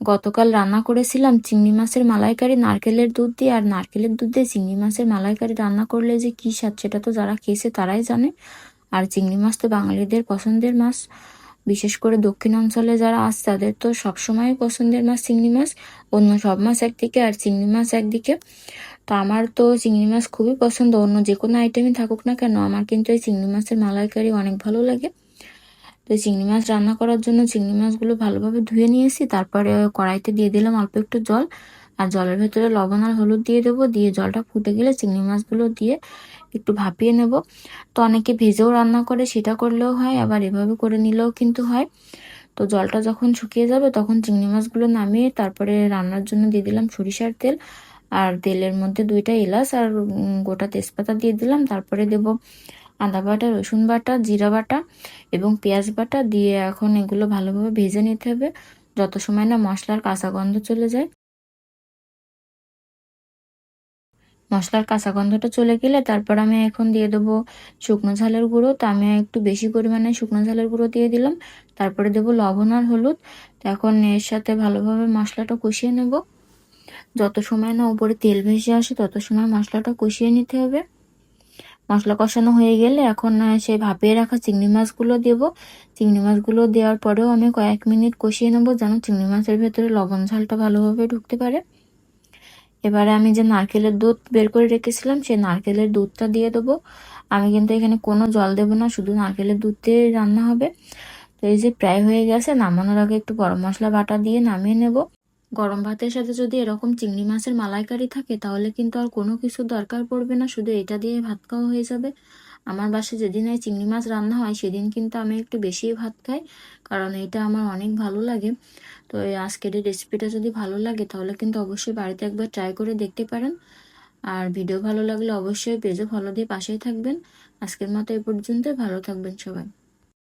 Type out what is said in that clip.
গতকাল রান্না করেছিলাম চিংড়ি মাছের মালাইকারি নারকেলের দুধ দিয়ে, আর নারকেলের দুধ দিয়ে চিংড়ি মাছের মালাইকারি রান্না করলে যে কী স্বাদ সেটা তো যারা খেয়েছে তারাই জানে। আর চিংড়ি মাছ তো বাঙালিদের পছন্দের মাছ, বিশেষ করে দক্ষিণ অঞ্চলে যারা আছে তাদের তো সবসময় পছন্দের মাছ চিংড়ি মাছ। অন্য সব মাছ একদিকে আর চিংড়ি মাছ একদিকে। তো আমার তো চিংড়ি মাছ খুবই পছন্দ, অন্য যে কোনো আইটেমই থাকুক না কেন আমার কিন্তু এই চিংড়ি মাছের মালাইকারি অনেক ভালো লাগে। তো চিংড়ি মাছ রান্না করার জন্য চিংড়ি মাছগুলো ভালোভাবে ধুয়ে নিয়েছি, তারপরে কড়াইতে দিয়ে দিলাম অল্প একটু জল, আর জলের ভেতরে লবণ আর হলুদ দিয়ে দেবো। দিয়ে জলটা ফুটে গেলে চিংড়ি মাছগুলো দিয়ে একটু ভাপিয়ে নেব। তো অনেকে ভেজেও রান্না করে, সেটা করলেও হয়, আবার এভাবে করে নিলেও কিন্তু হয়। তো জলটা যখন শুকিয়ে যাবে তখন চিংড়ি মাছগুলো নামিয়ে তারপরে রান্নার জন্য দিয়ে দিলাম সরিষার তেল, আর তেলের মধ্যে 2টা এলাচ আর গোটা তেজপাতা দিয়ে দিলাম। তারপরে দেব আদা বাটা, রসুন বাটা, জিরা বাটা এবং পেঁয়াজ বাটা দিয়ে এখন এগুলো ভালোভাবে ভেজে নিতে হবে যত সময় না মশলার কাঁচা গন্ধ চলে যায়। মশলার কাঁচা গন্ধটা চলে গেলে তারপর আমি এখন দিয়ে দেবো শুকনো ঝালের গুঁড়ো। তো আমি একটু বেশি পরিমাণে শুকনো ঝালের গুঁড়ো দিয়ে দিলাম। তারপরে দেবো লবণ আর হলুদ। তো এখন এর সাথে ভালোভাবে মশলাটা কষিয়ে নেব। যত সময় না উপরে তেল ভেসে আসে তত সময় মশলাটা কষিয়ে নিতে হবে। মশলা কষানো হয়ে গেলে এখন সেই ভাপিয়ে রাখা চিংড়ি মাছগুলো দেবো। চিংড়ি মাছগুলো দেওয়ার পরেও আমি কয়েক মিনিট কষিয়ে নেবো যেন চিংড়ি মাছের ভেতরে লবণ ঝালটা ভালোভাবে ঢুকতে পারে। এবারে আমি যে নারকেলের দুধ বের করে রেখেছিলাম সেই নারকেলের দুধটা দিয়ে দেবো। আমি কিন্তু এখানে কোনো জল দেবো না, শুধু নারকেলের দুধ দিয়ে রান্না হবে। তো এই যে প্রায় হয়ে গেছে, নামানোর আগে একটু গরম মশলা বাটা দিয়ে নামিয়ে নেব। গরম ভাতের সাথে যদি এরকম চিংড়ি মাছের মালাইকারি থাকে তাহলে কিন্তু আর কোনো কিছু দরকার পড়বে না, শুধু এটা দিয়ে ভাত খাওয়া হয়ে যাবে। আমার বাসায় যেদিন এই চিংড়ি মাছ রান্না হয় সেদিন কিন্তু আমি একটু বেশিই ভাত খাই, কারণ এটা আমার অনেক ভালো লাগে। তো এই আজকের এই রেসিপিটা যদি ভালো লাগে তাহলে কিন্তু অবশ্যই বাড়িতে একবার ট্রাই করে দেখতে পারেন। আর ভিডিও ভালো লাগলে অবশ্যই পেজে ফলো দিয়ে পাশেই থাকবেন। আজকের মতো এই পর্যন্ত, ভালো থাকবেন সবাই।